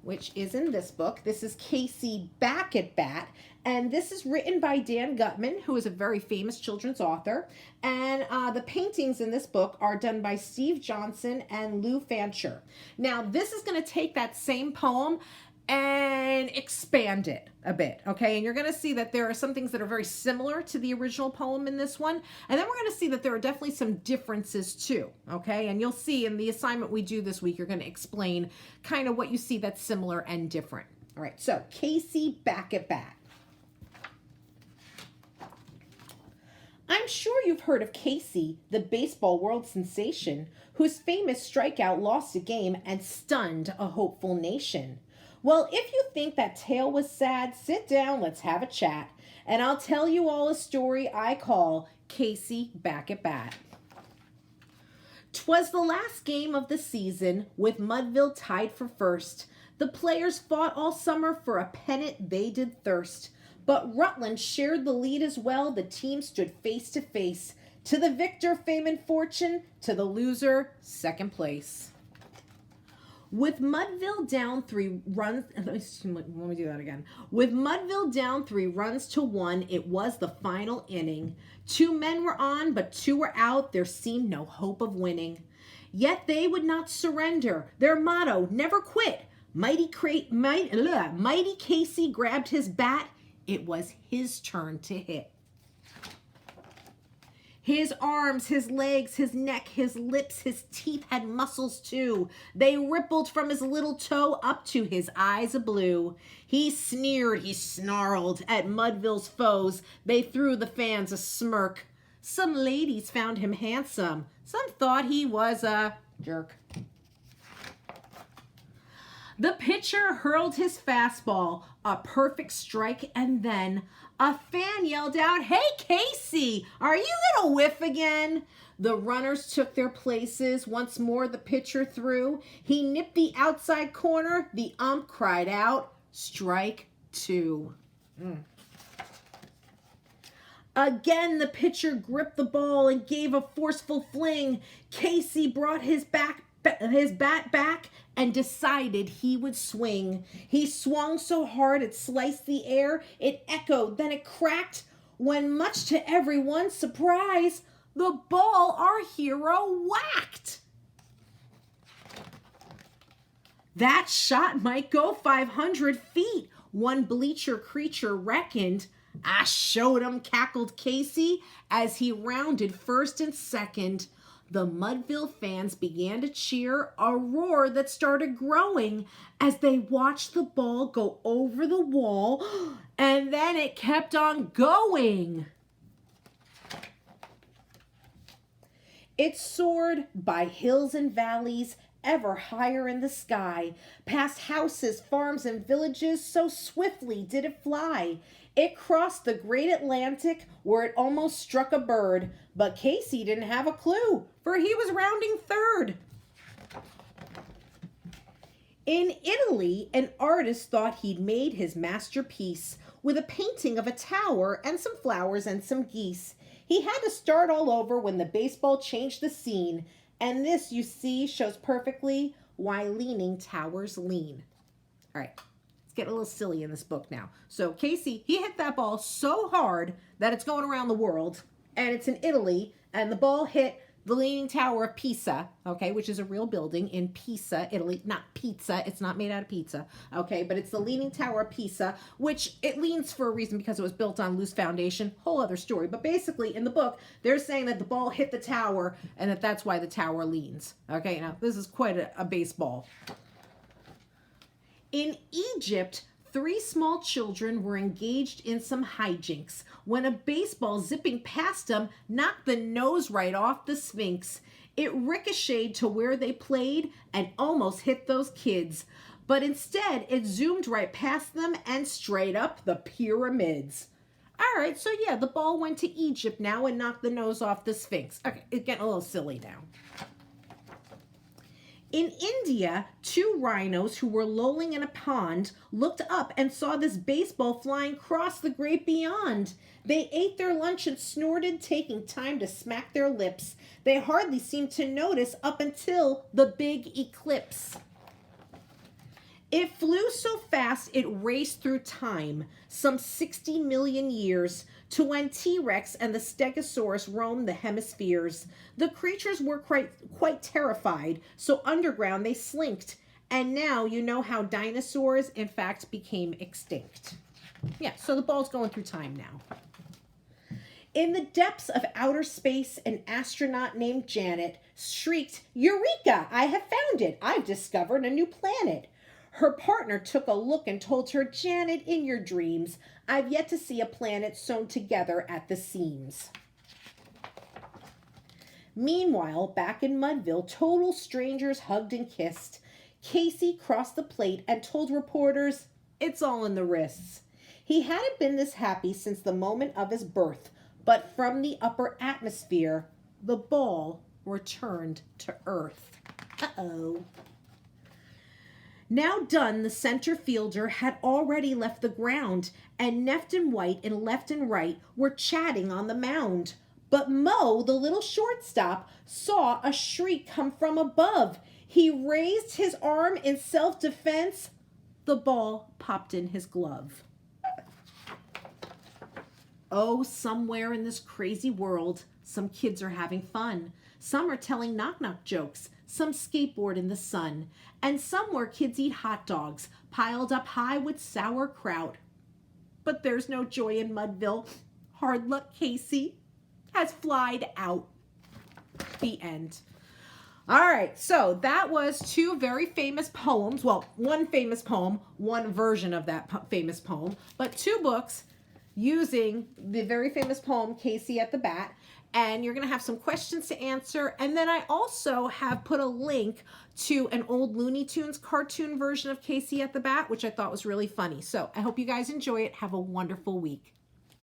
which is in this book. This is Casey Back at Bat, and this is written by Dan Gutman, who is a very famous children's author. And the paintings in this book are done by Steve Johnson and Lou Fancher. Now, this is going to take that same poem and expand it a bit, okay? And you're going to see that there are some things that are very similar to the original poem in this one, and then we're going to see that there are definitely some differences too, okay? And you'll see in the assignment we do this week, you're going to explain kind of what you see that's similar and different. All right, so Casey Back at Bat. I'm sure you've heard of Casey, the baseball world sensation, whose famous strikeout lost a game and stunned a hopeful nation. Well, if you think that tale was sad, sit down, let's have a chat, and I'll tell you all a story I call Casey Back at Bat. 'Twas the last game of the season, with Mudville tied for first. The players fought all summer for a pennant they did thirst. But Rutland shared the lead as well. The team stood face to face. To the victor, fame and fortune. To the loser, second place. With Mudville down 3 runs, let me do that again. With Mudville down 3 runs to 1, it was the final inning. 2 men were on, but 2 were out. There seemed no hope of winning. Yet they would not surrender. Their motto, never quit. Mighty Casey grabbed his bat. It was his turn to hit. His arms, his legs, his neck, his lips, his teeth had muscles too. They rippled from his little toe up to his eyes a blue. He sneered, he snarled at Mudville's foes. They threw the fans a smirk. Some ladies found him handsome. Some thought he was a jerk. The pitcher hurled his fastball, a perfect strike, and then a fan yelled out, "Hey, Casey, are you gonna whiff again?" The runners took their places. Once more the pitcher threw. He nipped the outside corner. The ump cried out, "Strike 2." Again, the pitcher gripped the ball and gave a forceful fling. Casey brought his bat back and decided he would swing. He swung so hard it sliced the air. It echoed, then it cracked, when much to everyone's surprise, the ball our hero whacked. That shot might go 500 feet, one bleacher creature reckoned. "I showed 'em," cackled Casey as he rounded first and second. The Mudville fans began to cheer, a roar that started growing as they watched the ball go over the wall, and then it kept on going. It soared by hills and valleys, ever higher in the sky, past houses, farms, and villages, so swiftly did it fly. It crossed the great Atlantic where it almost struck a bird, but Casey didn't have a clue, for he was rounding third. In Italy, an artist thought he'd made his masterpiece with a painting of a tower and some flowers and some geese. He had to start all over when the baseball changed the scene, and this, you see, shows perfectly why leaning towers lean. All right. Get a little silly in this book now. So Casey, he hit that ball so hard that it's going around the world, and it's in Italy, and the ball hit the Leaning Tower of Pisa, okay, which is a real building in Pisa, Italy. Not pizza, it's not made out of pizza, okay, but it's the Leaning Tower of Pisa, which it leans for a reason because it was built on loose foundation, whole other story. But basically, in the book, they're saying that the ball hit the tower, and that's why the tower leans, okay? Now, this is quite a baseball. In Egypt, 3 small children were engaged in some hijinks when a baseball zipping past them knocked the nose right off the Sphinx. It ricocheted to where they played and almost hit those kids, but instead it zoomed right past them and straight up the pyramids. All right, so yeah, the ball went to Egypt now and knocked the nose off the Sphinx. Okay, it's getting a little silly now. In India, 2 rhinos who were lolling in a pond looked up and saw this baseball flying across the great beyond. They ate their lunch and snorted, taking time to smack their lips. They hardly seemed to notice up until the big eclipse. It flew so fast it raced through time, some 60 million years, to when T-Rex and the Stegosaurus roamed the hemispheres. The creatures were quite terrified, so underground they slinked. And now you know how dinosaurs, in fact, became extinct. Yeah, so the ball's going through time now. In the depths of outer space, an astronaut named Janet shrieked, "Eureka! I have found it! I've discovered a new planet!" Her partner took a look and told her, "Janet, in your dreams, I've yet to see a planet sewn together at the seams." Meanwhile, back in Mudville, total strangers hugged and kissed. Casey crossed the plate and told reporters, "It's all in the wrists." He hadn't been this happy since the moment of his birth, but from the upper atmosphere, the ball returned to Earth. Uh-oh. Now Dunn, the center fielder, had already left the ground, and Neft and White and left and right were chatting on the mound. But Mo, the little shortstop, saw a shriek come from above. He raised his arm in self-defense. The ball popped in his glove. Oh, somewhere in this crazy world, some kids are having fun. Some are telling knock-knock jokes, some skateboard in the sun, and somewhere kids eat hot dogs piled up high with sauerkraut. But there's no joy in Mudville. Hard luck, Casey has flied out. The end. All right, so that was two very famous poems. Well, one famous poem, one version of that famous poem, but two books using the very famous poem, Casey at the Bat. And you're going to have some questions to answer. And then I also have put a link to an old Looney Tunes cartoon version of Casey at the Bat, which I thought was really funny. So I hope you guys enjoy it. Have a wonderful week.